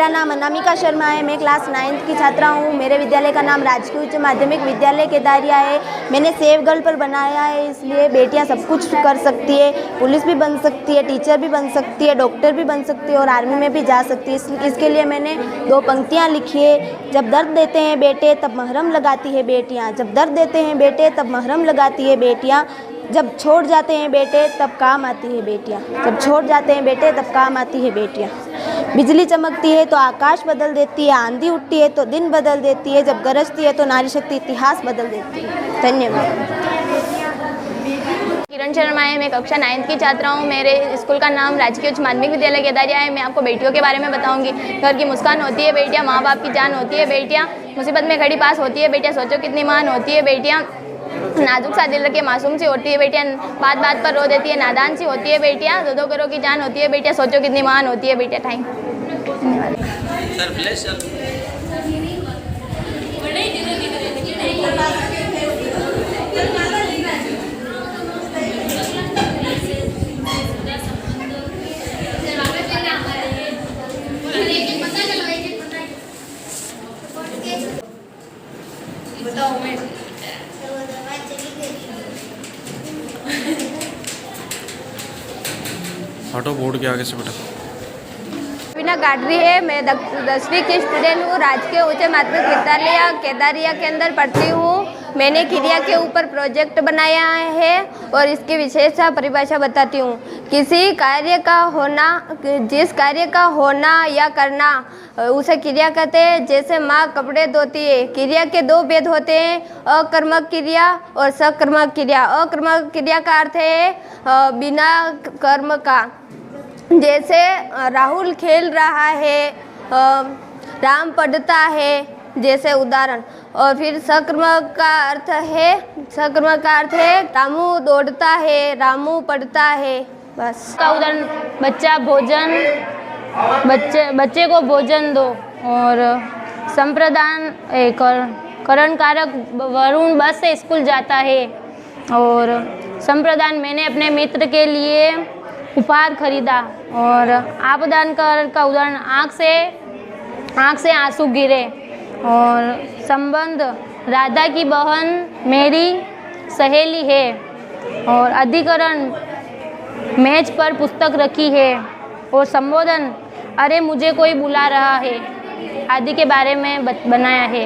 मेरा नाम अनामिका शर्मा है। मैं क्लास 9th की छात्रा हूँ। मेरे विद्यालय का नाम राजकीय उच्च माध्यमिक विद्यालय केदारिया है। मैंने सेव गर्ल पर बनाया है, इसलिए बेटियाँ सब कुछ कर सकती है। पुलिस भी बन सकती है, टीचर भी बन सकती है, डॉक्टर भी बन सकती है और आर्मी में भी जा सकती है। इसके लिए मैंने 2 पंक्तियाँ लिखी है। जब दर्द देते हैं बेटे तब महरम लगाती है बेटियाँ, जब दर्द देते हैं बेटे तब महरम लगाती है बेटियाँ, जब छोड़ जाते हैं बेटे तब काम आती है बेटियाँ, जब छोड़ जाते हैं बेटे तब काम आती है बेटियाँ। बिजली चमकती है तो आकाश बदल देती है, आंधी उठती है तो दिन बदल देती है, जब गरजती है तो नारी शक्ति इतिहास बदल देती है। धन्यवाद। किरण शर्मा है। मैं कक्षा 9th की छात्रा हूँ। मेरे स्कूल का नाम राजकीय उच्च माध्यमिक विद्यालय केदारिया है। मैं आपको बेटियों के बारे में बताऊंगी। घर की मुस्कान होती है बेटियाँ, माँ बाप की जान होती है बेटियाँ, मुसीबत में खड़ी पास होती है बेटियाँ, सोचो कितनी महान होती है बेटियाँ, नाजुक सा दिल रखे मासूम सी होती है बेटियाँ, बात बात पर रो देती है, नादान सी होती है बेटियाँ, 2-2 करोड़ की जान होती है बेटियाँ, सोचो कितनी महान होती है बेटियाँ। थैंक हटो बोर्ड के आगे से बेटा। बिना गाडरी है। मैं 10वीं की स्टूडेंट हूँ। राजकीय उच्च माध्यमिक विद्यालय केदारिया के अंदर पढ़ती हूँ। मैंने क्रिया के ऊपर प्रोजेक्ट बनाया है और इसकी विशेषता परिभाषा बताती हूँ। किसी कार्य का होना, जिस कार्य का होना या करना उसे क्रिया कहते हैं। जैसे माँ कपड़े धोती है। क्रिया के 2 भेद होते हैं, अकर्मक क्रिया और सकर्मक क्रिया। अकर्मक क्रिया का अर्थ है बिना कर्म का। जैसे राहुल खेल रहा है, राम पढ़ता है, जैसे उदाहरण। और फिर सकर्मक का अर्थ है रामू दौड़ता है, रामू पढ़ता है। बस का उदाहरण बच्चा भोजन, बच्चे को भोजन दो। और संप्रदान एक करण कारक वरुण बस से स्कूल जाता है। और संप्रदान मैंने अपने मित्र के लिए उपहार खरीदा। और आपदान का उदाहरण आँख से आंसू गिरे। और संबंध राधा की बहन मेरी सहेली है। और अधिकरण मेज पर पुस्तक रखी है। और संबोधन अरे मुझे कोई बुला रहा है आदि के बारे में बनाया है।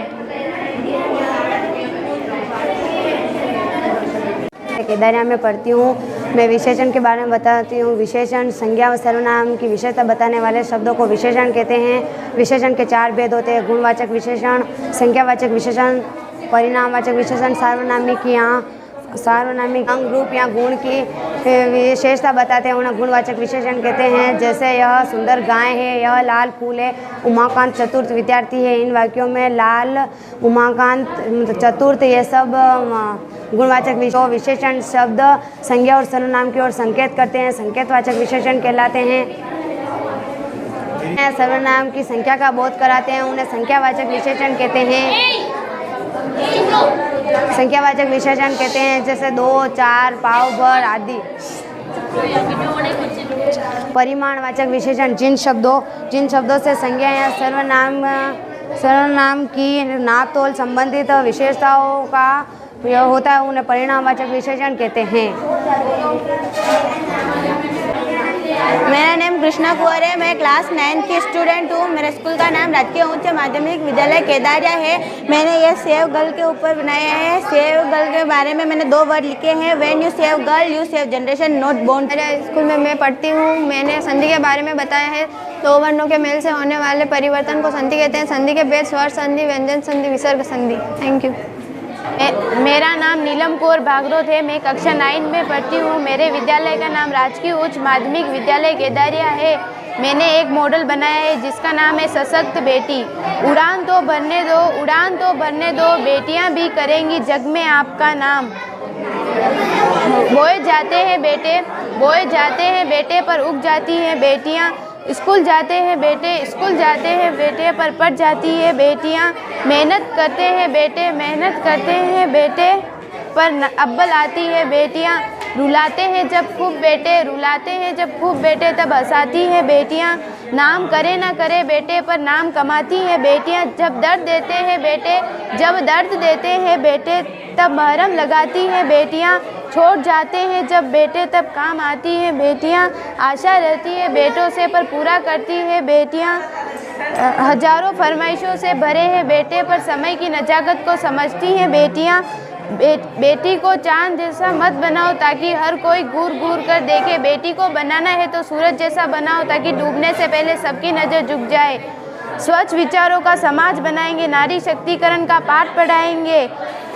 केदारिया में पढ़ती हूँ। मैं विशेषण के बारे में बताती हूँ। विशेषण संज्ञा व सर्वनाम की विशेषता बताने वाले शब्दों को विशेषण कहते हैं। विशेषण के 4 भेद होते हैं, गुणवाचक विशेषण, संज्ञावाचक विशेषण, परिणामवाचक विशेषण, सार्वनामिक अंग, रूप या गुण की विशेषता बताते हैं उन्हें गुणवाचक विशेषण कहते हैं। जैसे यह सुंदर गाय है, यह लाल फूल है, उमाकांत चतुर्थ विद्यार्थी है। इन वाक्यों में लाल, उमाकांत, चतुर्थ ये सब गुणवाचक विशेषण शब्द संज्ञा और सर्वनाम की ओर संकेत करते हैं, संकेतवाचक विशेषण कहलाते हैं। सर्वनाम की संख्या का बोध कराते हैं, उन्हें संख्यावाचक विशेषण कहते हैं। संख्यावाचक विशेषण कहते हैं जैसे 2, 4, पाव भर आदि। परिमाणवाचक विशेषण जिन शब्दों से संज्ञा या सर्वनाम की नाप तोल संबंधित विशेषताओं का होता है उन्हें परिणामवाचक विशेषण कहते हैं। मेरा नाम कृष्णा कुंवर है। मैं क्लास 9th की स्टूडेंट हूँ। मेरे स्कूल का नाम राजकीय उच्च माध्यमिक विद्यालय केदारिया है। मैंने ये सेव गर्ल के ऊपर बनाया है। सेव गर्ल के बारे में मैंने 2 वर्ड लिखे हैं, when you save girl you save generation not born. मेरे स्कूल में मैं पढ़ती हूँ। मैंने संधि के बारे में बताया है। 2 वर्णों के मेल से होने वाले परिवर्तन को संधि कहते हैं। संधि के भेद स्वर संधि, व्यंजन संधि, विसर्ग संधि। Thank you. मेरा नाम नीलम कौर भागरोत है। मैं कक्षा 9 में पढ़ती हूँ। मेरे विद्यालय का नाम राजकीय उच्च माध्यमिक विद्यालय केदारिया है। मैंने एक मॉडल बनाया है जिसका नाम है सशक्त बेटी। उड़ान तो भरने दो, उड़ान तो भरने दो, बेटियाँ भी करेंगी जग में आपका नाम। बोए जाते हैं बेटे पर उग जाती हैं बेटियाँ। स्कूल जाते हैं बेटे पर पढ़ जाती है बेटियाँ। मेहनत करते हैं बेटे पर अव्वल आती है बेटियाँ। रुलाते हैं जब खूब बेटे, रुलाते हैं जब खूब बेटे, तब हंसाती हैं बेटियाँ। नाम करे ना करे बेटे पर नाम कमाती हैं बेटियाँ। जब दर्द देते हैं बेटे, जब दर्द देते हैं बेटे, तब महरम लगाती हैं बेटियाँ। छोड़ जाते हैं जब बेटे, तब काम आती हैं बेटियाँ। आशा रहती है बेटों से पर पूरा करती है बेटियाँ। हजारों फरमाइशों से भरे हैं बेटे, पर समय की नजाकत को समझती हैं बेटियाँ। बेटी को चांद जैसा मत बनाओ ताकि हर कोई घूर घूर कर देखे। बेटी को बनाना है तो सूरज जैसा बनाओ ताकि डूबने से पहले सबकी नज़र झुक जाए। स्वच्छ विचारों का समाज बनाएंगे, नारी शक्तिकरण का पाठ पढ़ाएंगे।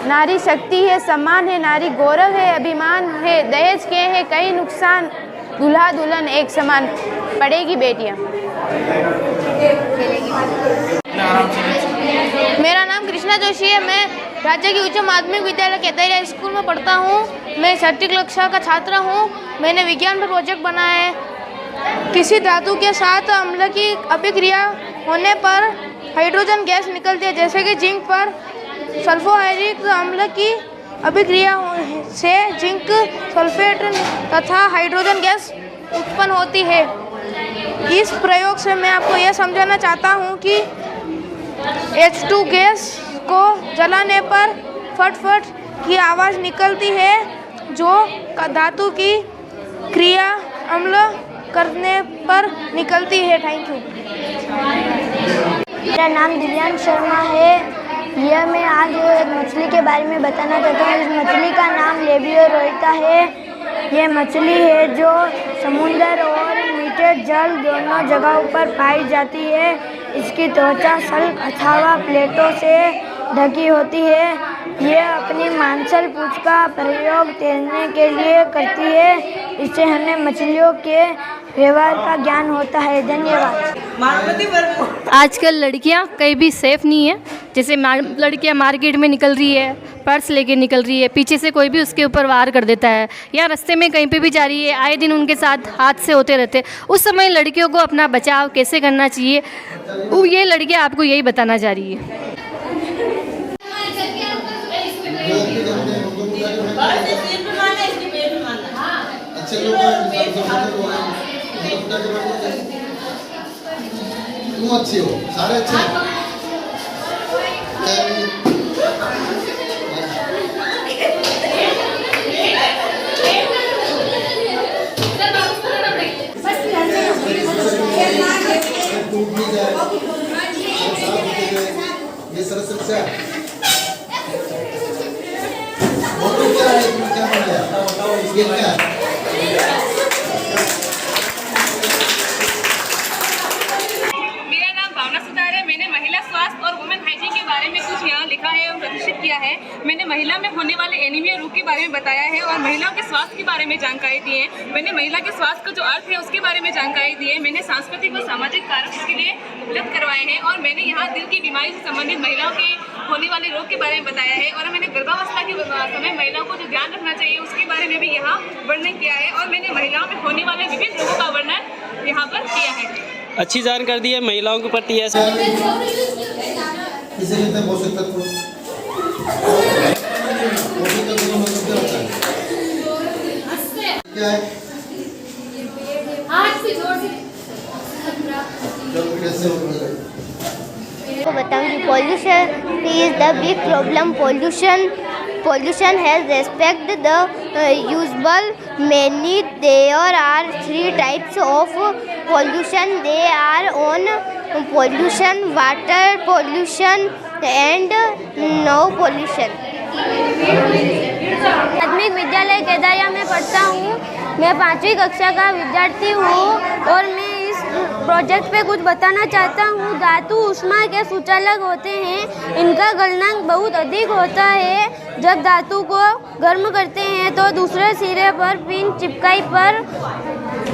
नारी शक्ति है, सम्मान है, नारी गौरव है, अभिमान है। दहेज के हैं कई नुकसान, दूल्हा दुल्हन एक समान। पढ़ेगी बेटियाँ। मेरा नाम कृष्णा जोशी है। मैं राज्य की उच्च माध्यमिक विद्यालय केदारिया स्कूल में पढ़ता हूँ। मैं छठी कक्षा का छात्र हूँ। मैंने विज्ञान पर प्रोजेक्ट बनाया है। किसी धातु के साथ अम्ल की अभिक्रिया होने पर हाइड्रोजन गैस निकलती है, जैसे कि जिंक पर सल्फोहाइड्रिक अम्ल की अभिक्रिया से जिंक सल्फेट तथा हाइड्रोजन गैस उत्पन्न होती है। इस प्रयोग से मैं आपको यह समझाना चाहता हूँ कि H2 गैस को जलाने पर फट फट की आवाज़ निकलती है, जो धातु की क्रिया अम्ल करने पर निकलती है। Thank you. मेरा नाम दिव्यांश शर्मा है। यह मैं आज एक मछली के बारे में बताना चाहता हूँ। इस मछली का नाम लेबियो रोइता है। यह मछली है जो समुद्र और मीठे जल दोनों जगहों पर पाई जाती है। इसकी त्वचा सल्क अथवा प्लेटों से ढकी होती है। यह अपनी मांसल पूंछ का प्रयोग तैरने के लिए करती है। इससे हमें मछलियों के व्यवहार का ज्ञान होता है। धन्यवाद। आजकल लड़कियां कहीं भी सेफ़ नहीं है। जैसे लड़कियां मार्केट में निकल रही है, पर्स लेके निकल रही है, पीछे से कोई भी उसके ऊपर वार कर देता है, या रास्ते में कहीं पे भी जा रही है, आए दिन उनके साथ हादसे होते रहते। उस समय लड़कियों को अपना बचाव कैसे करना चाहिए, ये लड़कियां आपको यही बताना चाह रही है। तुम अच्छी हो, सारे अच्छे हो। ये सरस क्या है? क्या है? क्या है? ये क्या है? किया है। मैंने महिला में होने वाले एनीमिया रोग के बारे में बताया है और महिलाओं के स्वास्थ्य के बारे में जानकारी दी है। मैंने महिला के स्वास्थ्य का जो अर्थ है उसके बारे में जानकारी दी है। मैंने सांस्कृतिक और सामाजिक कारक इसके लिए उपलब्ध करवाए हैं और मैंने यहाँ दिल की बीमारी से संबंधित महिलाओं के होने वाले रोग के बारे में बताया है और मैंने गर्भावस्था के समय महिलाओं को जो ध्यान रखना चाहिए उसके बारे में भी यहाँ वर्णन किया है और मैंने महिलाओं में होने वाले विभिन्न रोगों का वर्णन यहाँ पर किया है। अच्छी जानकारी दी है महिलाओं के प्रति। क्या है? को बताऊँ कि pollution is the big problem. Pollution has respect the usual many. There are 3 types of pollution. They are on pollution, water pollution and no pollution. माध्यमिक विद्यालय केदारिया में पढ़ता हूँ। मैं 5वीं कक्षा का विद्यार्थी हूँ और मैं इस प्रोजेक्ट पे कुछ बताना चाहता हूँ। धातु ऊष्मा के सुचालक होते हैं। इनका गलनांक बहुत अधिक होता है। जब धातु को गर्म करते हैं तो दूसरे सिरे पर पिन चिपकाई पर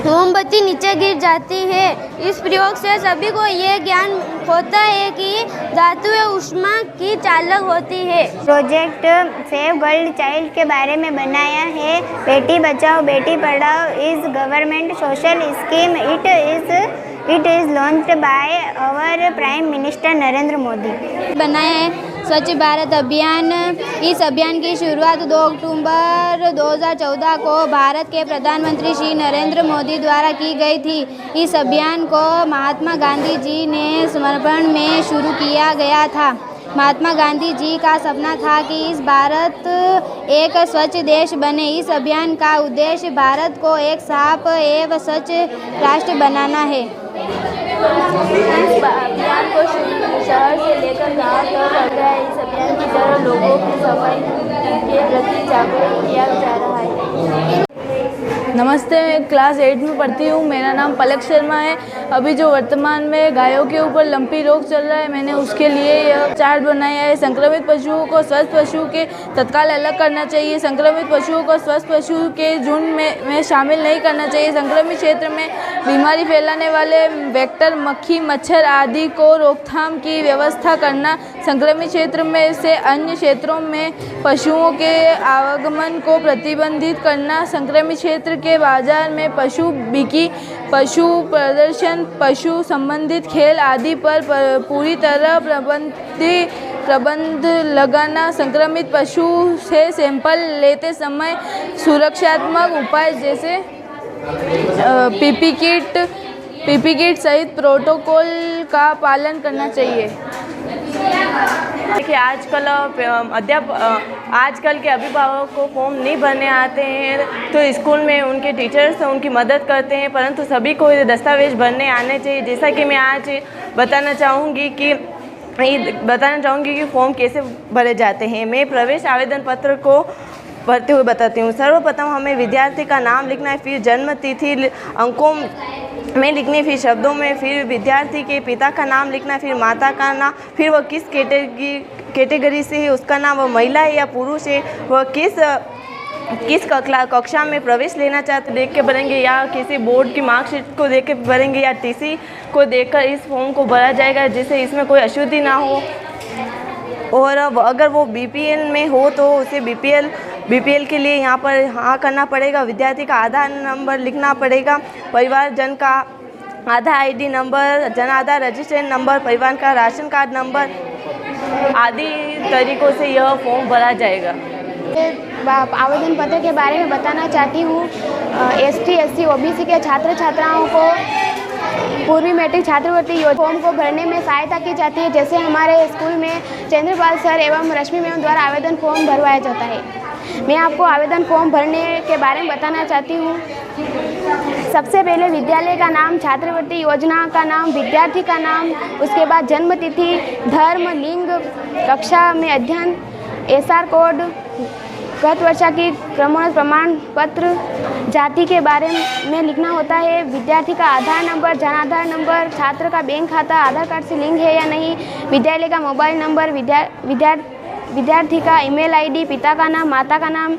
मोमबत्ती नीचे गिर जाती है। इस प्रयोग से सभी को ये ज्ञान होता है कि धातु ऊष्मा की चालक होती है। प्रोजेक्ट सेव गर्ल चाइल्ड के बारे में बनाया है। बेटी Bachao Beti Padhao is government social scheme. It is launched by our prime minister Narendra Modi. बनाया है स्वच्छ भारत अभियान। इस अभियान की शुरुआत 2 अक्टूबर 2014 को भारत के प्रधानमंत्री श्री नरेंद्र मोदी द्वारा की गई थी। इस अभियान को महात्मा गांधी जी ने समर्पण में शुरू किया गया था। महात्मा गांधी जी का सपना था कि इस भारत एक स्वच्छ देश बने। इस अभियान का उद्देश्य भारत को एक साफ एवं स्वच्छ राष्ट्र बनाना है। इस अभियान को शहर से लेकर गांव तक चल रहा है। इस अभियान की तरह लोगों की सफाई के प्रति जागरूक किया जा रहा है। नमस्ते, मैं क्लास 8 में पढ़ती हूँ। मेरा नाम पलक शर्मा है। अभी जो वर्तमान में गायों के ऊपर लंपी रोग चल रहा है, मैंने उसके लिए यह चार्ट बनाया है। संक्रमित पशुओं को स्वस्थ पशु के तत्काल अलग करना चाहिए। संक्रमित पशुओं को स्वस्थ पशु के झुंड में शामिल नहीं करना चाहिए। संक्रमित क्षेत्र में बीमारी फैलाने वाले वेक्टर, मक्खी, मच्छर आदि को रोकथाम की व्यवस्था करना। संक्रमित क्षेत्र में से अन्य क्षेत्रों में पशुओं के आवागमन को प्रतिबंधित करना। संक्रमित क्षेत्र के बाजार में पशु बिक्री, पशु प्रदर्शन, पशु संबंधित खेल आदि पर पूरी तरह प्रतिबंध लगाना। संक्रमित पशु से सैंपल लेते समय सुरक्षात्मक उपाय जैसे पीपी किट सहित प्रोटोकॉल का पालन करना चाहिए। देखिए, आजकल के अभिभावक को फॉर्म नहीं भरने आते हैं, तो स्कूल में उनके टीचर्स उनकी मदद करते हैं, परंतु सभी को ये दस्तावेज भरने आने चाहिए। जैसा कि मैं आज बताना चाहूँगी कि फॉर्म कैसे भरे जाते हैं। मैं प्रवेश आवेदन पत्र को भरते हुए बताती हूँ। सर्वप्रथम हमें विद्यार्थी का नाम लिखना है, फिर जन्म तिथि अंकों में लिखनी, फिर शब्दों में, फिर विद्यार्थी के पिता का नाम लिखना है, फिर माता का नाम, फिर वह किस कैटेगरी से है, उसका नाम, वह महिला है या पुरुष है, वह किस कक्षा में प्रवेश लेना चाहते देख के भरेंगे, या किसी बोर्ड की मार्कशीट को देख के भरेंगे, या टीसी को देखकर इस फॉर्म को भरा जाएगा, जिससे इसमें कोई अशुद्धि ना हो। और अगर वो बीपीएल में हो तो उसे बीपीएल के लिए यहाँ पर हाँ करना पड़ेगा। विद्यार्थी का आधार नंबर लिखना पड़ेगा, परिवारजन का आधार ID number, Jan Aadhaar registration number, परिवार का राशन कार्ड नंबर आदि तरीकों से यह फॉर्म भरा जाएगा। आवेदन पत्र के बारे में बताना चाहती हूँ। ST SC OBC के छात्र छात्राओं को पूर्वी मैट्रिक छात्रवृत्ति फॉर्म को भरने में सहायता की जाती है। जैसे हमारे स्कूल में चंद्रपाल सर एवं रश्मि मैम द्वारा आवेदन फॉर्म भरवाया जाता है। मैं आपको आवेदन फॉर्म भरने के बारे में बताना चाहती हूँ। सबसे पहले विद्यालय का नाम, छात्रवृत्ति योजना का नाम, विद्यार्थी का नाम, उसके बाद जन्म तिथि, धर्म, लिंग, कक्षा में अध्ययन, SR कोड, गत वर्षा की प्रमाण पत्र, जाति के बारे में लिखना होता है। विद्यार्थी का आधार नंबर, जन आधार नंबर, छात्र का बैंक खाता आधार कार्ड से लिंक है या नहीं, विद्यालय का मोबाइल नंबर, विद्यार्थी का ईमेल आईडी, पिता का नाम, माता का नाम।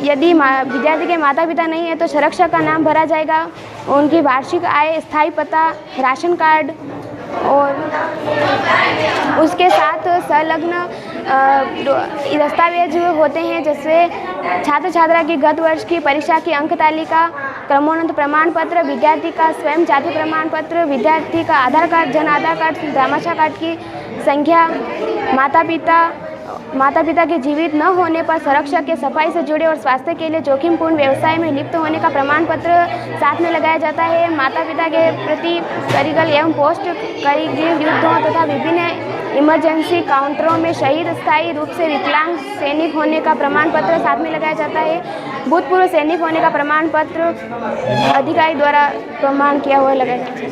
यदि विद्यार्थी के माता पिता नहीं है तो संरक्षक का नाम भरा जाएगा, उनकी वार्षिक आय, स्थायी पता, राशन कार्ड और उसके साथ संलग्न दस्तावेज होते हैं, जैसे छात्र छात्रा की गत वर्ष की परीक्षा की अंक तालिका, क्रमोन्नत प्रमाण पत्र, विद्यार्थी का स्वयं जाति प्रमाण पत्र, विद्यार्थी का आधार card, Jan Aadhaar card, ग्रामाशा card की संख्या, माता पिता के जीवित न होने पर संरक्षक के सफाई से जुड़े और स्वास्थ्य के लिए जोखिमपूर्ण व्यवसाय में लिप्त होने का प्रमाण पत्र साथ में लगाया जाता है। माता पिता के प्रति करगिल एवं पोस्ट करगिल युद्धों तथा विभिन्न इमरजेंसी काउंटरों में शहीद स्थायी रूप से विकलांग सैनिक होने का प्रमाण पत्र साथ में लगाया जाता है। भूतपूर्व सैनिक होने का प्रमाण पत्र अधिकारी द्वारा प्रमाण किया हुआ लगाया जाता है।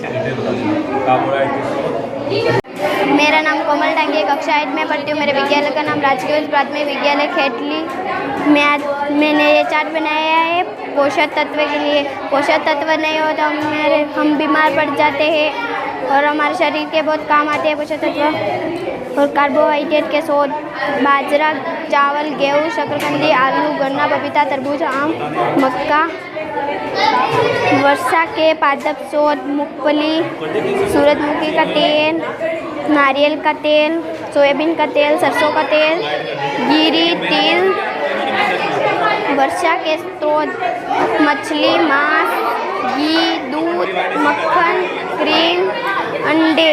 मेरा नाम कोमल टांगे, कक्षा 8 में पढ़ती हूँ। मेरे विद्यालय का नाम राजकीय उच्च प्राथमिक विद्यालय खेतली। मैंने ये चार्ट बनाया है पोषक तत्व के लिए। पोषक तत्व नहीं हो तो हम बीमार पड़ जाते हैं और हमारे शरीर के बहुत काम आते हैं पोषक तत्व। और कार्बोहाइड्रेट के स्रोत बाजरा, चावल, गेहूँ, शकरकंदी, आलू, गन्ना, पपीता, तरबूज, आम, मक्का। वर्षा के पादप स्रोत मूंगफली, सूरजमुखी का तेल, नारियल का तेल, सोयाबीन का तेल, सरसों का तेल, गिरी तिल। वर्षा के स्रोत मछली, मांस, घी, दूध, मक्खन, क्रीम, अंडे।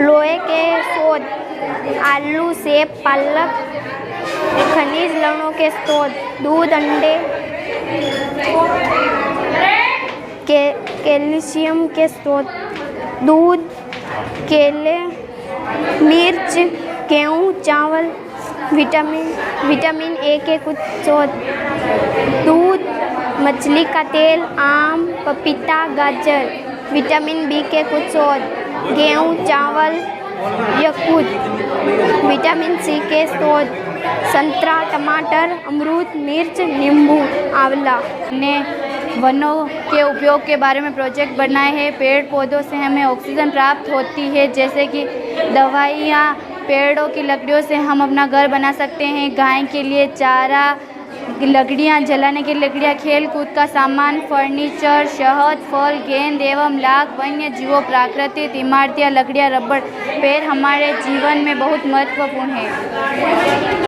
लोहे के स्रोत, आलू, सेब, पालक। खनिज लवणों के स्रोत, दूध, अंडे। कैल्शियम के स्रोत, दूध, केले, मिर्च, गेहूँ, चावल। विटामिन ए के कुछ स्रोत, दूध, मछली का तेल, आम, पपीता, गाजर। विटामिन बी के कुछ स्रोत, गेहूँ, चावल, यकृत। विटामिन सी के स्रोत, संतरा, टमाटर, अमरूद, मिर्च, नींबू, आंवला। ने वनों के उपयोग के बारे में प्रोजेक्ट बनाए हैं। पेड़ पौधों से हमें ऑक्सीजन प्राप्त होती है, जैसे कि दवाइयाँ। पेड़ों की लकड़ियों से हम अपना घर बना सकते हैं। गाय के लिए चारा, लकड़ियाँ जलाने की लकड़ियाँ, खेल कूद का सामान, फर्नीचर, शहद, फल, गेंद एवं लाख, वन्य जीवों, प्राकृतिक इमारतें, लकड़ियाँ, रबड़। पेड़ हमारे जीवन में बहुत महत्वपूर्ण है।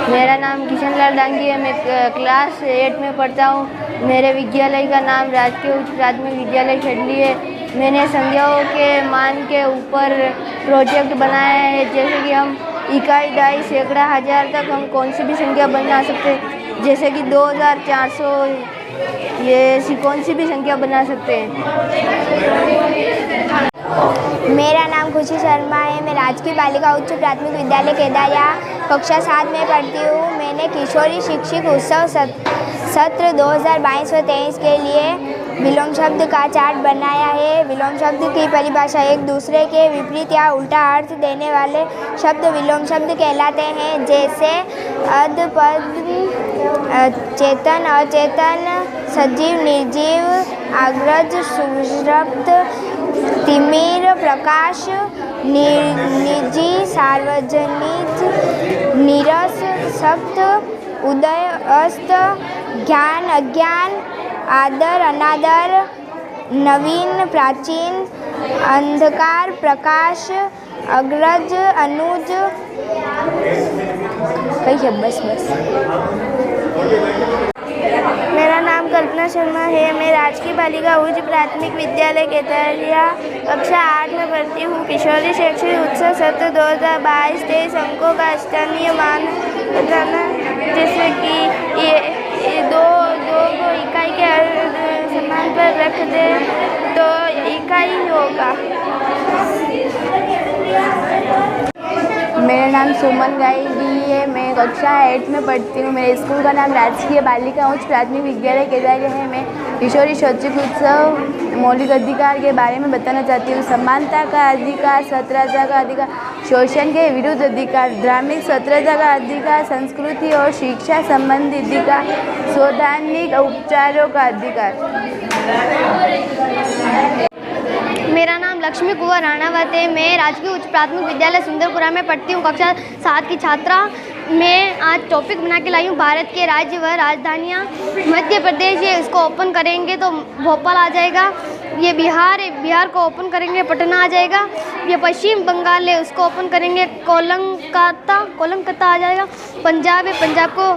मेरा नाम किशन लाल डांगी है। मैं क्लास 8 में पढ़ता हूँ। मेरे विद्यालय का नाम राजकीय उच्च प्राथमिक विद्यालय खेडली है। मैंने संख्याओं के मान के ऊपर प्रोजेक्ट बनाया है, जैसे कि हम इकाई, दहाई, सैकड़ा, हज़ार तक हम कौन सी भी संख्या बना सकते हैं, जैसे कि 2400, ये ऐसी कौन सी भी संख्या बना सकते हैं। मेरा नाम खुशी शर्मा है। मैं राजकीय बालिका उच्च प्राथमिक विद्यालय केदारिया कक्षा 7 में पढ़ती हूँ। मैंने किशोरी शिक्षक उत्सव सत्र 2022-23 के लिए विलोम शब्द का चार्ट बनाया है। विलोम शब्द की परिभाषा एक दूसरे के विपरीत या उल्टा अर्थ देने वाले शब्द विलोम शब्द कहलाते हैं, जैसे अध, पद, चेतन, अचेतन, सजीव, निर्जीव, अग्रज, सुषुप्त, तिमिर, प्रकाश, निजी, सार्वजनिक, नीरस, सप्त, उदय, अस्त, ज्ञान, अज्ञान, आदर, अनादर, नवीन, प्राचीन, अंधकार, प्रकाश, अग्रज, अनुज। कही है बस। मेरा नाम कल्पना शर्मा है। मैं राजकीय बालिका उच्च प्राथमिक विद्यालय केदारिया कक्षा 8 में पढ़ती हूँ। किशोरी शैक्षिक उत्सव सत्र 2022-23 अंकों का स्थानीय मान बताना, जैसे कि ये दो को इकाई के समान पर रख दे तो इकाई होगा। मेरा नाम सुमन गाइडी है। मैं कक्षा 8 में पढ़ती हूँ। मेरे स्कूल का नाम राजकीय बालिका उच्च प्राथमिक विद्यालय केदारिया है। मैं किशोरी शैक्षिक उत्सव मौलिक अधिकार के बारे में बताना चाहती हूँ। समानता का अधिकार, स्वतंत्रता का अधिकार, शोषण के विरुद्ध अधिकार, धार्मिक स्वतंत्रता का अधिकार, संस्कृति और शिक्षा संबंधी अधिकार, संवैधानिक उपचारों का अधिकार। मेरा नाम लक्ष्मी कुंवर राणावत है। मैं राजकीय उच्च प्राथमिक विद्यालय सुंदरपुरा में पढ़ती हूँ, कक्षा 7 की छात्रा। मैं आज टॉपिक बना के लाई हूँ भारत के राज्य व राजधानियाँ। मध्य प्रदेश है, इसको ओपन करेंगे तो भोपाल आ जाएगा। ये बिहार है, बिहार को ओपन करेंगे पटना आ जाएगा। ये पश्चिम बंगाल है, उसको ओपन करेंगे कोलकाता आ जाएगा। पंजाब है, पंजाब को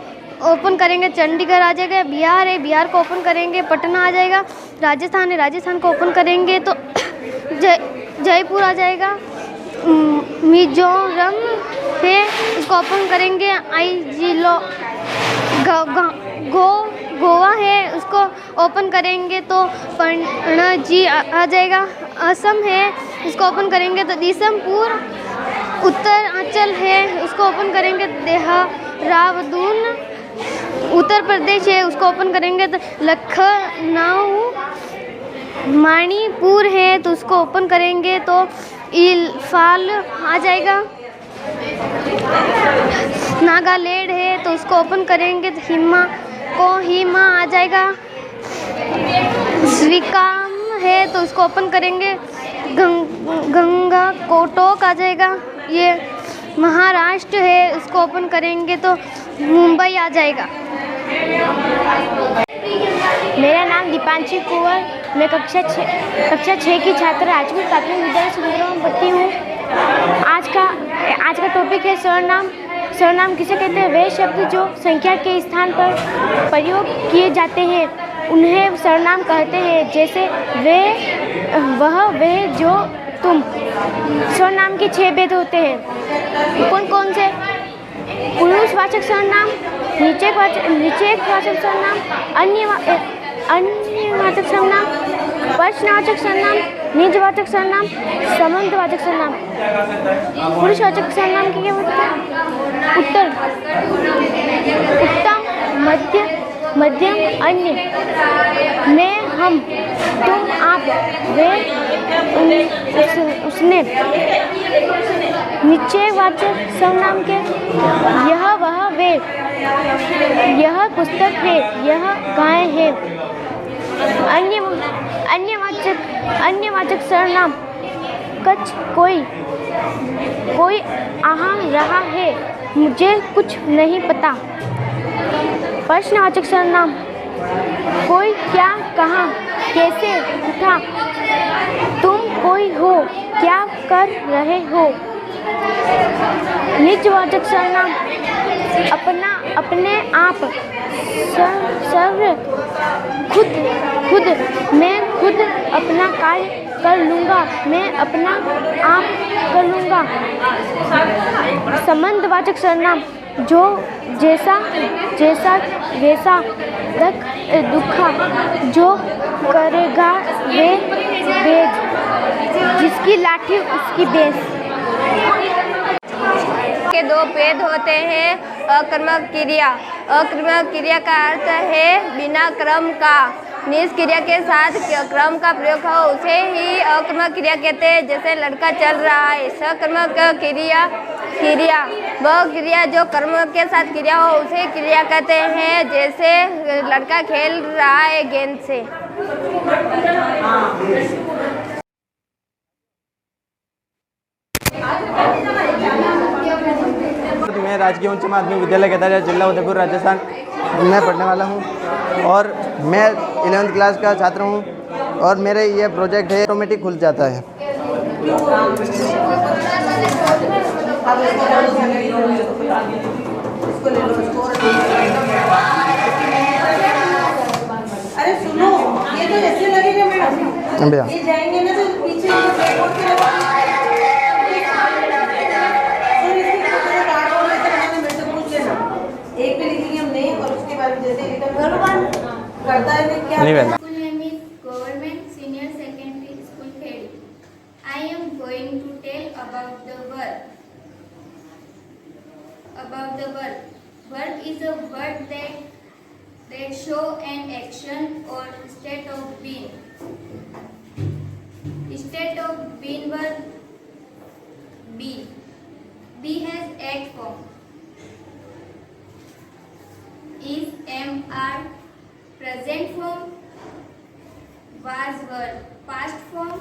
ओपन करेंगे चंडीगढ़ आ जाएगा। बिहार है, बिहार को ओपन करेंगे पटना आ जाएगा। राजस्थान है, राजस्थान को ओपन करेंगे तो जयपुर आ जाएगा। मिजोरम है, इसको ओपन करेंगे आइजिलो। गोवा है, उसको ओपन करेंगे तो पणजी आ जाएगा। असम है, इसको ओपन करेंगे तो दिसमपुर। उत्तरांचल है, उसको ओपन करेंगे देहरादून। उत्तर प्रदेश है, उसको ओपन करेंगे तो लखनऊ। मणिपुर है तो उसको ओपन करेंगे तो इम्फाल आ जाएगा। नागालैंड है तो उसको ओपन करेंगे तो कोहिमा आ जाएगा। स्वीकाम है तो उसको ओपन करेंगे गंगा कोटक आ जाएगा। ये महाराष्ट्र है, उसको ओपन करेंगे तो मुंबई आ जाएगा। मेरा नाम दीपांशी कुंवर। मैं कक्षा 6 की छात्रा राजकीय प्राथमिक विद्यालय सुंदरपुरा में पढ़ती हूँ। आज का टॉपिक है सर्वनाम। सर्वनाम किसे कहते हैं? वे शब्द जो संख्या के स्थान पर प्रयोग किए जाते हैं। उन्हें सरनाम कहते हैं, जैसे वे जो तुम। सरनाम के 6 भेद होते हैं। कौन कौन से? पुरुषवाचक सर्वनाम, निचयवाचक सर्वनाम, अन्यवाचक सर्वनाम, प्रश्नवाचक सर्वनाम, निजवाचक सर्वनाम, संबंधवाचक सर्वनाम। पुरुषवाचक सर्वनाम के क्या होते हैं? उत्तम, मध्यम, अन्य, मैं, हम, तुम, आप, वे, उसने। निश्चयवाचक सर्वनाम के यह, वह, वे, यह पुस्तक है, यह गाय है। अन्यवाचक सर्वनाम कछ, कोई आ रहा है, मुझे कुछ नहीं पता। प्रश्नवाचक सर्वनाम कोई क्या कहा, कैसे उठा, तुम कोई हो, क्या कर रहे हो। निजवाचक सर्वनाम अपना, अपने आप, सर्व, खुद, मैं खुद अपना कार्य कर लूँगा, मैं अपना आप कर लूँगा। संबंधवाचक सर्वनाम जो, जैसा, वैसा, दुखा, जो करेगा वे बेज, जिसकी लाठी उसकी बेस। के 2 भेद होते हैं। अकर्मक क्रिया। अकर्मक क्रिया का अर्थ है बिना क्रम का। निष्क्रिया के साथ क्रम का प्रयोग हो उसे ही अकर्मक क्रिया कहते हैं। जैसे लड़का चल रहा है। सकर्मक क्रिया वह क्रिया जो कर्म के साथ क्रिया हो उसे क्रिया कहते हैं। जैसे लड़का खेल रहा है गेंद से। मैं राजकीय उच्च माध्यमिक विद्यालय केदारिया, जिला उदयपुर, राजस्थान में पढ़ने वाला हूँ और मैं 11वीं क्लास का छात्र हूँ और मेरे ये प्रोजेक्ट है ऑटोमेटिक खुल जाता है। अरे सुनो, ये तो ऐसे लगेगा मैडम, ये जाएंगे ना तो पीछे एक पे लिखेंगे हम नहीं और उसके बाद जैसे करता है क्या School name is Government Senior Secondary School Khedi. I am going to tell about the verb. Verb is a word that show an action or state of being. State of being verb be. Be has 8 forms. Is, am, are, present form. Was verb, past form.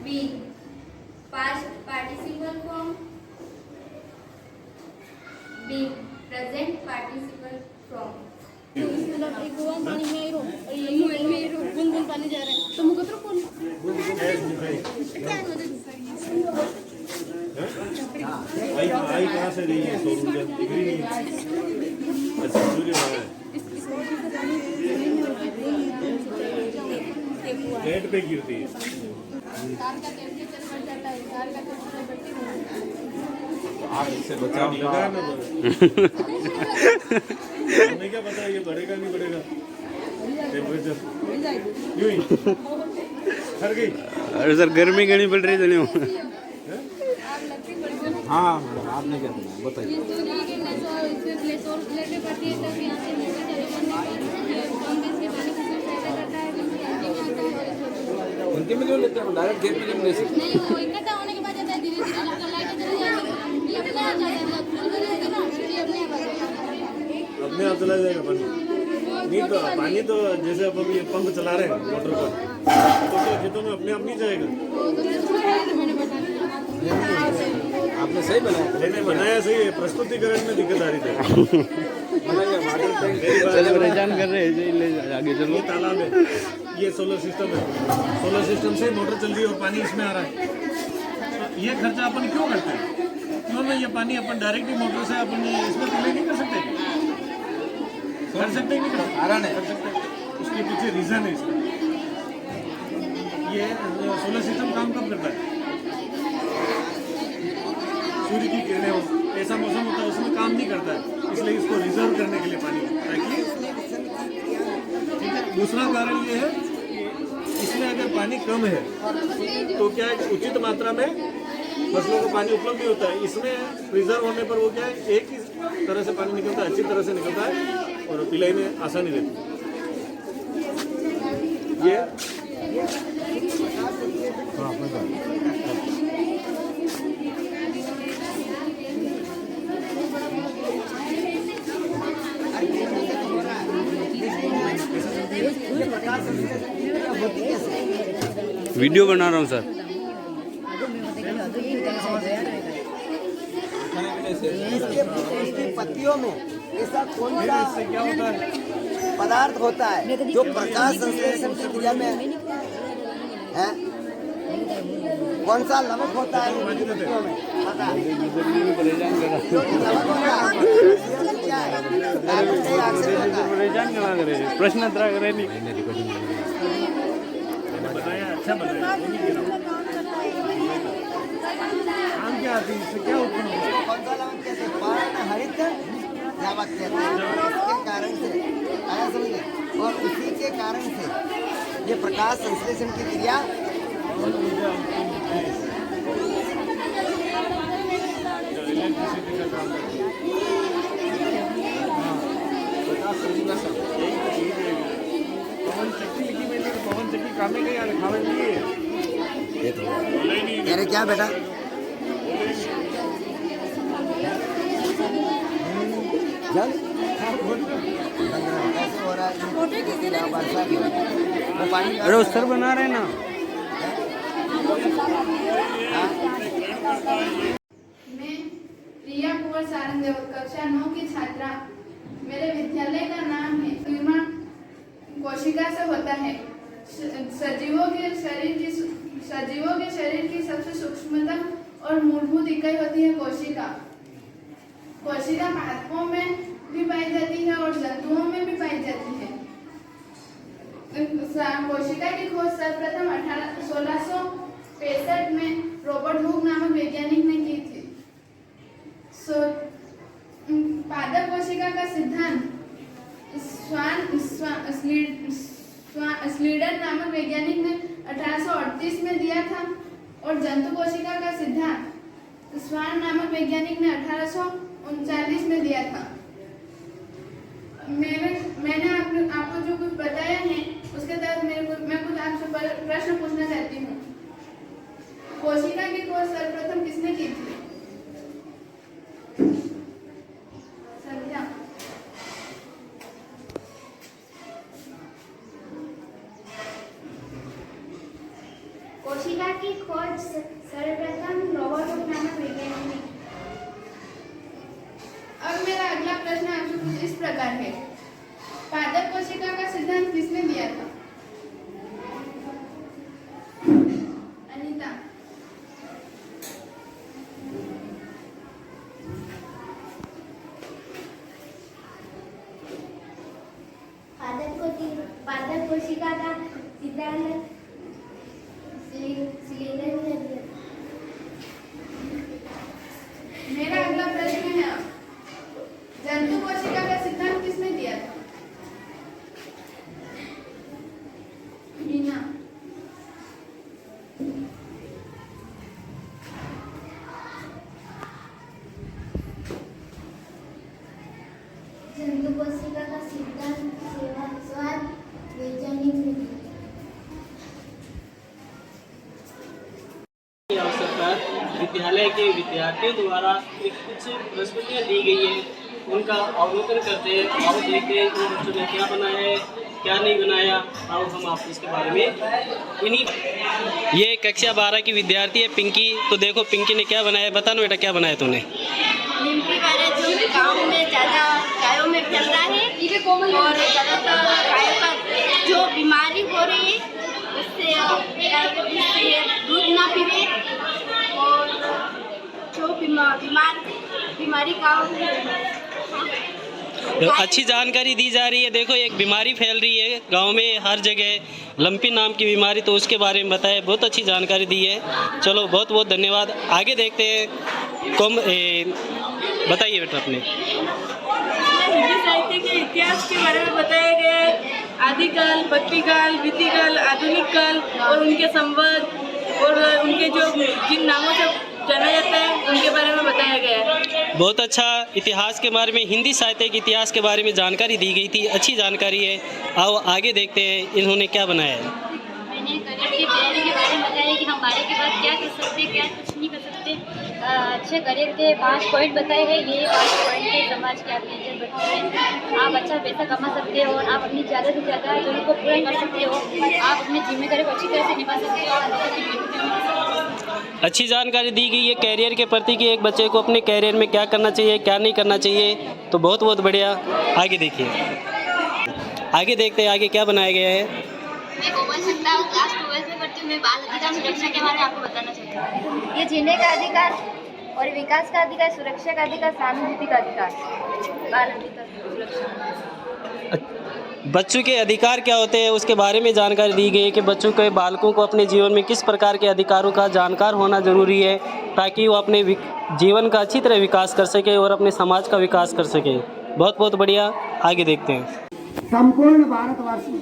Be, past participle form. Be, present participle form. एक गोवा पानी में रो और ये में रो गुनगुन पानी जा रहा है तो मुझे तो कौन आई कहाँ से रही है सोलूजा दिख रही नहीं अच्छा सूर्य है रेड पे गिरती है कार का टेम्परेचर बढ़ जाता है कार का टेम्परेचर बढ़ती है आप इससे बचाव लगा ना हमें क्या पता है ये बढ़ेगा नहीं बढ़ेगा टेम्परेचर यूं ही हर गई अरे सर गर्मी घनी पड़ रही है हाँ आपने क्या सुना बताइए उनके में क्यों लेते हैं डायरेक्ट गेट में क्यों ले सकते नहीं वो इकट्ठा होने के बाद जाता है धीरे धीरे लाइटें चली जाएगी ये अपने आप अपने आप चला जाएगा पानी नहीं तो पानी तो जैसे अपन ये पंप चला रहे हैं मोटर पर तो खेतों में अपने आप नहीं जाएगा आपने सही बनाया मैंने बनाया सही है प्रस्तुतिकरण में दिक्कत आ रही थी परेशान कर रहे हैं आगे चलो ये तालाब है ये सोलर सिस्टम है सोलर सिस्टम से मोटर चल रही है और पानी इसमें आ रहा है ये खर्चा अपन क्यों करते हैं क्यों ना ये पानी अपन डायरेक्टली मोटर से अपन इसमें तो नहीं कर सकते कर सकते हैं नहीं कारण है, कर सकते हैं, उसके पीछे रीज़न है इसका। ये सोलर सिस्टम काम कब करता है? सूर्य की किरणें हो, ऐसा मौसम होता है उसमें काम नहीं करता है, इसलिए इसको रिजर्व करने के लिए पानी ताकि, ठीक है। दूसरा कारण ये है इसमें अगर पानी कम है तो क्या है, उचित मात्रा में फसलों को पानी उपलब्ध नहीं होता है। इसमें रिजर्व होने पर वो क्या है, एक ही तरह से पानी निकलता है, अच्छी तरह से निकलता है और पिलाई में आसानी रहती है। ये वीडियो बना रहा हूँ सर। इसकी पत्तियों में ऐसा कौन सा पदार्थ होता है जो प्रकाश संश्लेषण की क्रिया में है? कौन सा लवक होता है इनकी पत्तियों में? पता है? जो लवक होता है क्या है? प्रश्न करे नहीं। बताया, अच्छा बताया। काम क्या आती है, इससे क्या उत्पन्न होता है? कौन सा लवक कहते हैं? पर्णहरित लवक कहते हैं। इसके कारण से आया समझे, और उसी के कारण से ये प्रकाश संश्लेषण की क्रिया इलेक्ट्रिसिटी का काम करती है। प्रकाश संश्लेषण यही तो चीज है। पवन चक्की लिखी मैंने, पवन चक्की काम में नहीं लिखावे नहीं है। ये तो कह रहे क्या बेटा? जल कैसे हो रहा है? वो पानी अरे उस सर बना रहे ना। मैं प्रिया कुंवर सारंग कक्षा 9 की छात्रा। मेरे विद्यालय का नाम है निर्माण कोशिका से होता है। सजीवों के शरीर की सबसे सूक्ष्मतम और मूलभूत इकाई होती है कोशिका। कोशिका पादपों में भी पाई जाती है और जंतुओं में भी पाई जाती है। कोशिका की खोज सर्वप्रथम 1665 में रॉबर्ट हुक नामक वैज्ञानिक ने की थी। पादप कोशिका का सिद्धांत स्लीडर नामक वैज्ञानिक ने 1838 में दिया था और जंतु कोशिका का सिद्धांत स्वान नामक वैज्ञानिक ने 1839 में दिया था। मैंने आपको जो कुछ बताया है उसके तहत मैं कुछ आपसे प्रश्न पूछना चाहती हूँ। कोशिका की खोज सर्वप्रथम किसने की थी? संध्या। कोशिका की खोज सर्वप्रथम रॉबर्ट हुक नामक वैज्ञानिक ने। अब मेरा अगला प्रश्न आपसे कुछ इस प्रकार है। पादप कोशिका का सिद्धांत किसने दिया था? अनीता। पादप कोशिका का सिद्धांत स्लीडर ने दिया। मेरा अगला प्रश्न है, जंतु कोशिका का सिद्धांत किसने दिया था? मीना। जंतु कोशिका का सिद्धांत स्वान वैज्ञानिक ने दिया। अवसर पर विद्यालय के विद्यार्थियों द्वारा कुछ प्रस्तुतियाँ दी गई है, उनका अवलोकन करते हैं और देखते हैं कि बच्चों ने क्या बनाया है, क्या नहीं बनाया, और हम आपको इसके बारे में इन्हीं। ये कक्षा 12 की विद्यार्थी है पिंकी। तो देखो पिंकी ने क्या बनाया है, बता ना बेटा क्या बनाया तूने। नीमकी वायरस जो गाँव में ज़्यादा गायों में फैल रहा है और ज़्यादातर गायों का जो बीमारी हो रही है उससे दूध ना पीवे और जो बीमारी गाँव में अच्छी जानकारी दी जा रही है। देखो एक बीमारी फैल रही है गांव में हर जगह, लंपी नाम की बीमारी, तो उसके बारे में बताया, बहुत अच्छी जानकारी दी है। चलो बहुत बहुत धन्यवाद। आगे देखते हैं। बताइए बेटा अपने। हिंदी साहित्य के इतिहास के बारे में बताया गया है। आदिकाल, भक्तिकाल, विधिकाल, आधुनिक काल और उनके संवाद और उनके जो जिन नामों से जाना जाता है उनके बारे में बताया गया है। बहुत अच्छा इतिहास के बारे में, हिंदी साहित्य के इतिहास के बारे में जानकारी दी गई थी। अच्छी जानकारी है। आओ आगे देखते हैं इन्होंने क्या बनाया है। मैंने करियर की तैयारी के बारे में बताया कि हम आगे के बाद क्या कर सकते हैं, क्या कुछ नहीं कर सकते। अच्छे करियर के 5 पॉइंट बताए हैं। ये 5 पॉइंट है समाज की आपकी इज्जत बढ़ती है, आप अच्छा पैसा कमा सकते हो और आप अपनी ज़्यादा से ज़्यादा जरूरत को पूरा कर सकते हो, आप अपनी जिम्मेदारी को अच्छी तरह से निभा सकते हो और अच्छी जानकारी दी गई है कैरियर के प्रति कि एक बच्चे को अपने कैरियर में क्या करना चाहिए, क्या नहीं करना चाहिए। तो बहुत बहुत बढ़िया। आगे देखिए, आगे देखते हैं आगे क्या बनाया गया है। मैं कोमल शुक्ला क्लास 12 में पढ़ती हूँ। मैं बाल अधिकार सुरक्षा के बारे में आपको बताना चाहती हूँ। ये जीने का अधिकार और विकास का अधिकार, सुरक्षा का अधिकार, सहानुभूति का अधिकार, बाल अधिकार सुरक्षा। बच्चों के अधिकार क्या होते हैं उसके बारे में जानकारी दी गई है कि बच्चों के बालकों को अपने जीवन में किस प्रकार के अधिकारों का जानकार होना जरूरी है ताकि वो अपने जीवन का अच्छी तरह विकास कर सके और अपने समाज का विकास कर सके। बहुत बहुत बढ़िया। आगे देखते हैं। संपूर्ण भारतवर्ष में,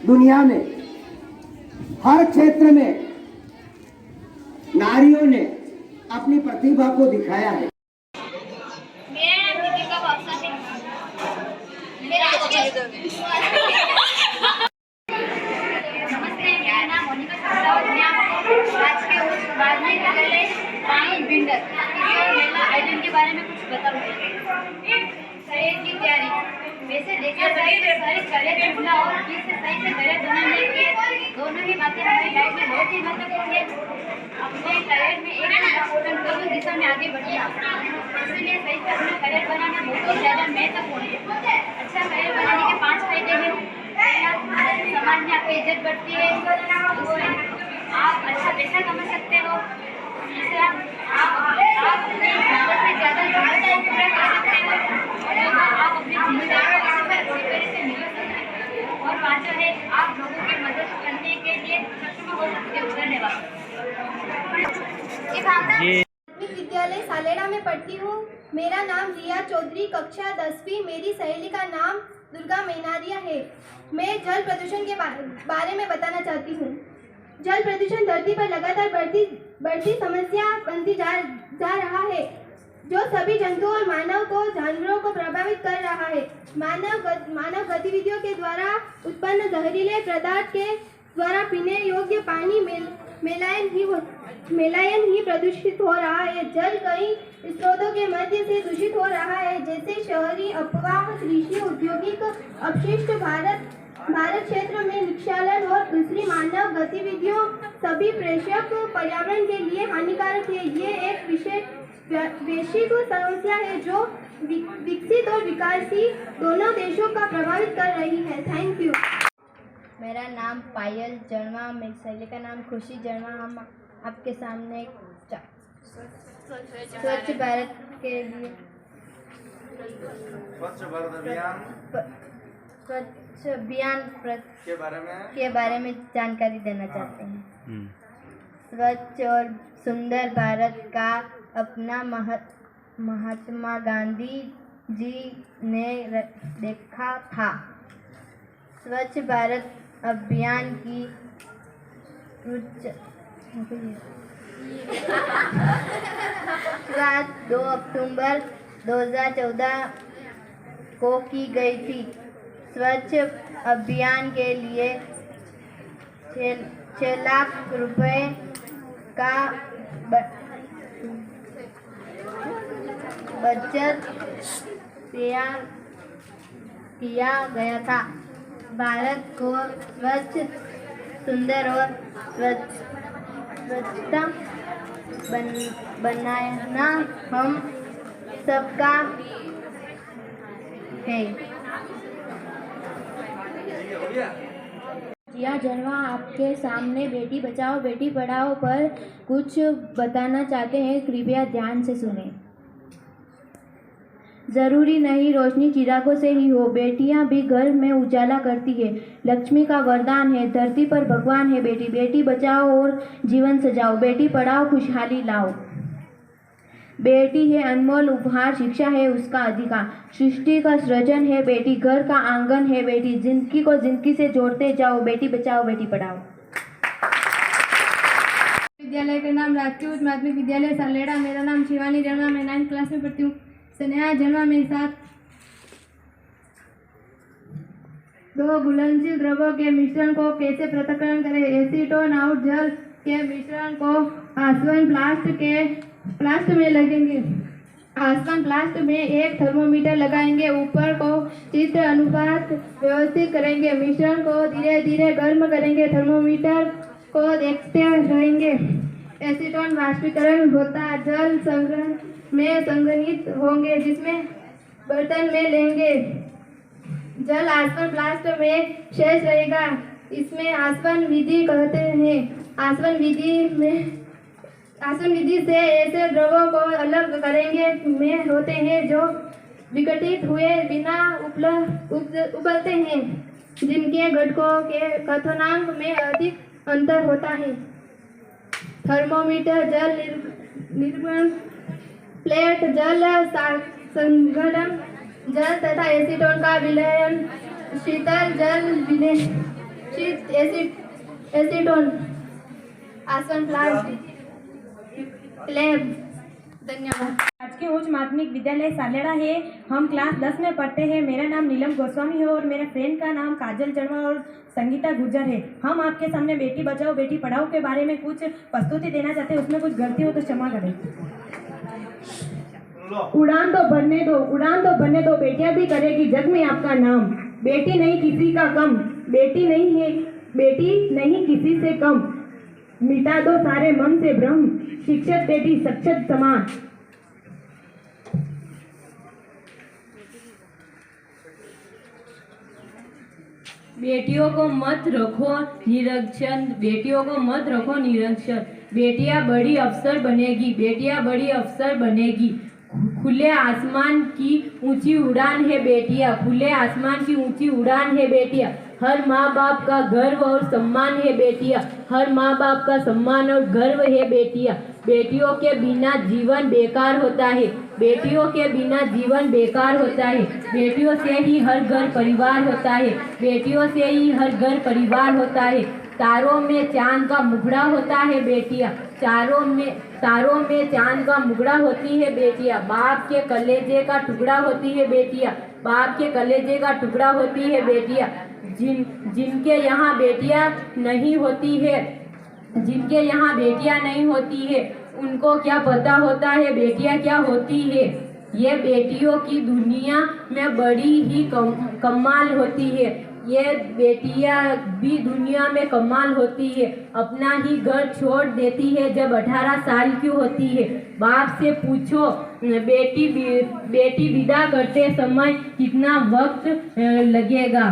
दुनिया में, हर क्षेत्र में नारियों ने अपनी प्रतिभा को दिखाया है। आयोजन के बारे में कुछ बताऊंगी। करियर की तैयारी वैसे देखा जाए तो सारी करियर चुनना और किस से सही से करियर बनाने के दोनों ही बातें हमारी लाइफ में बहुत ही महत्वपूर्ण है। अपने करियर में एक इम्पोर्टेंट दिशा में आगे बढ़िए, इसलिए सही से अपना करियर बनाना बहुत ही ज़्यादा महत्वपूर्ण है। अच्छा करियर बनाने के 5 फायदे हैं। समाज में आपकी इज्जत बढ़ती है, आप अच्छा पैसा कमा सकते हो, दूसरा आप अपनी ज़्यादा से ज़्यादा ज़रूरतों को पूरा कर सकते हो और आप अपनी जिम्मेदारी को अच्छी तरह से निभा सकते हो और 5वां है आप लोगों की मदद करने के लिए सक्षम हो सकते हो। धन्यवाद। विद्यालय सालेड़ा में पढ़ती हूँ। मेरा नाम रिया चौधरी, कक्षा 10वीं। मेरी सहेली का नाम दुर्गा मैनारिया है। मैं जल प्रदूषण के बारे में बताना चाहती हूँ। जल प्रदूषण धरती पर लगातार बढ़ती समस्या बनती जा रहा है, जो सभी जंतुओं और जानवरों को प्रभावित कर रहा है। मानव गतिविधियों के द्वारा उत्पन्न जहरीले पदार्थ के द्वारा पीने योग्य पानी मेलायन ही प्रदूषित हो रहा है। जल कई स्रोतों के मध्य से दूषित हो रहा है, जैसे शहरी अपवाह, कृषि, औद्योगिक अपशिष्ट, भारत क्षेत्र में निक्षालन और दूसरी मानव गतिविधियों। सभी प्रेषक पर्यावरण के लिए हानिकारक है। ये एक वैश्विक समस्या है जो विकसित और विकासशील दोनों देशों का प्रभावित कर रही है। Thank you. मेरा नाम पायल जड़वा, मेरी सहेली का नाम खुशी जड़वा। हम आपके सामने स्वच्छ भारत के लिए स्वच्छ अभियान के बारे में जानकारी देना चाहते हैं। स्वच्छ और सुंदर भारत का अपना महात्मा गांधी जी ने देखा था। स्वच्छ भारत अभियान की 2 अक्टूबर 2014 को की गई थी। स्वच्छ अभियान के लिए 6 लाख रुपए का बचत तैयार किया गया था। भारत को स्वच्छ, सुंदर और स्वच्छता बनाना हम सबका है। जिया जनवा आपके सामने बेटी बचाओ बेटी पढ़ाओ पर कुछ बताना चाहते हैं, कृपया ध्यान से सुने। ज़रूरी नहीं रोशनी चिरागों से ही हो, बेटियां भी घर में उजाला करती है। लक्ष्मी का वरदान है, धरती पर भगवान है बेटी। बेटी बचाओ और जीवन सजाओ, बेटी पढ़ाओ खुशहाली लाओ। बेटी है अनमोल उपहार, शिक्षा है उसका अधिकार। सृष्टि का सृजन है बेटी, घर का आंगन है बेटी। जिंदगी को जिंदगी से जोड़ते जाओ, बेटी बचाओ बेटी पढ़ाओ। विद्यालय का नाम राजकीय उच्च माध्यमिक विद्यालय सालेड़ा। मेरा नाम शिवानी जन्मा, मैं 9th क्लास में पढ़ती हूँ। स्नेहा जन्मा मेरे साथ। दो घुलनशील द्रवों के मिश्रण को कैसे पृथक्करण करें? एसीटोन आउट जल के मिश्रण को आसवन प्लास्ट में लगेंगे। आसवन प्लास्ट में एक थर्मोमीटर लगाएंगे, ऊपर को चित्र अनुपात व्यवस्थित करेंगे। मिश्रण को धीरे धीरे गर्म करेंगे, थर्मोमीटर को देखते रहेंगे। एसीटोन वाष्पीकरण होता जल संग्रह में संग्रहित होंगे, जिसमें बर्तन में लेंगे। जल आसवन प्लास्ट में शेष रहेगा, इसमें आसवन विधि कहते हैं। आसवन विधि से ऐसे द्रवों को अलग करेंगे में होते हैं जो विघटित हुए बिना उबलते हैं, जिनके घटकों के क्वथनांक में अधिक अंतर होता है। थर्मोमीटर, जल निर्गमन प्लेट, जल संघटन, जल तथा एसीटोन का विलयन, शीतल जल विलय, एसीटोन, आसवन प्लास्ट लैब। धन्यवाद। राजकीय उच्च माध्यमिक विद्यालय सालेड़ा है। हम क्लास 10 में पढ़ते हैं। मेरा नाम नीलम गोस्वामी है और मेरे फ्रेंड का नाम काजल जड़वा और संगीता गुर्जर है। हम आपके सामने बेटी बचाओ बेटी पढ़ाओ के बारे में कुछ प्रस्तुति देना चाहते हैं। उसमें कुछ गलती हो तो क्षमा करें। उड़ान तो भरने दो, उड़ान तो भरने दो, बेटियां भी करेगी जग में आपका नाम। बेटी नहीं किसी का कम, बेटी नहीं किसी से कम। मिटा दो सारे मन से भ्रम, शिक्षक बेटी सक्षत समान। बेटियों को मत रखो निरक्षर, बेटियों को मत रखो निरक्षर। बेटियां बड़ी अफसर बनेगी, बेटियां बड़ी अफसर बनेगी। खुले आसमान की ऊंची उड़ान है बेटियां, खुले आसमान की ऊंची उड़ान है बेटियां। हर माँ बाप का गर्व और सम्मान है बेटियां, हर माँ बाप का सम्मान और गर्व है बेटियां। बेटियों के बिना जीवन बेकार होता है, बेटियों के बिना जीवन बेकार होता है। बेटियों से ही हर घर परिवार होता है, बेटियों से ही हर घर परिवार होता है। तारों में चांद का मुखड़ा होता है बेटियां, तारों में चांद का मुखड़ा होती है बेटियां। बाप के कलेजे का टुकड़ा होती है बेटियां, बाप के कलेजे का टुकड़ा होती है बेटियां। जिनके यहाँ बेटियां नहीं होती है, जिनके यहाँ बेटियां नहीं होती है, उनको क्या पता होता है बेटियां क्या होती है। ये बेटियों की दुनिया में बड़ी ही कमाल होती है, ये बेटियां भी दुनिया में कमाल होती है। अपना ही घर छोड़ देती है जब 18 साल की होती है। बाप से पूछो बेटी विदा करते समय कितना वक्त लगेगा।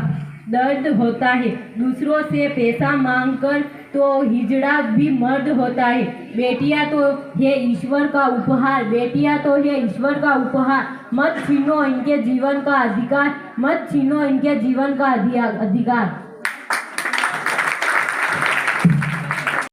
दर्द होता है दूसरों से पैसा मांगकर, तो हिजड़ा भी मर्द होता है। बेटियां तो है ईश्वर का उपहार, बेटियां तो है ईश्वर का उपहार। मत छीनो इनके जीवन का अधिकार, मत छीनो इनके जीवन का अधिकार।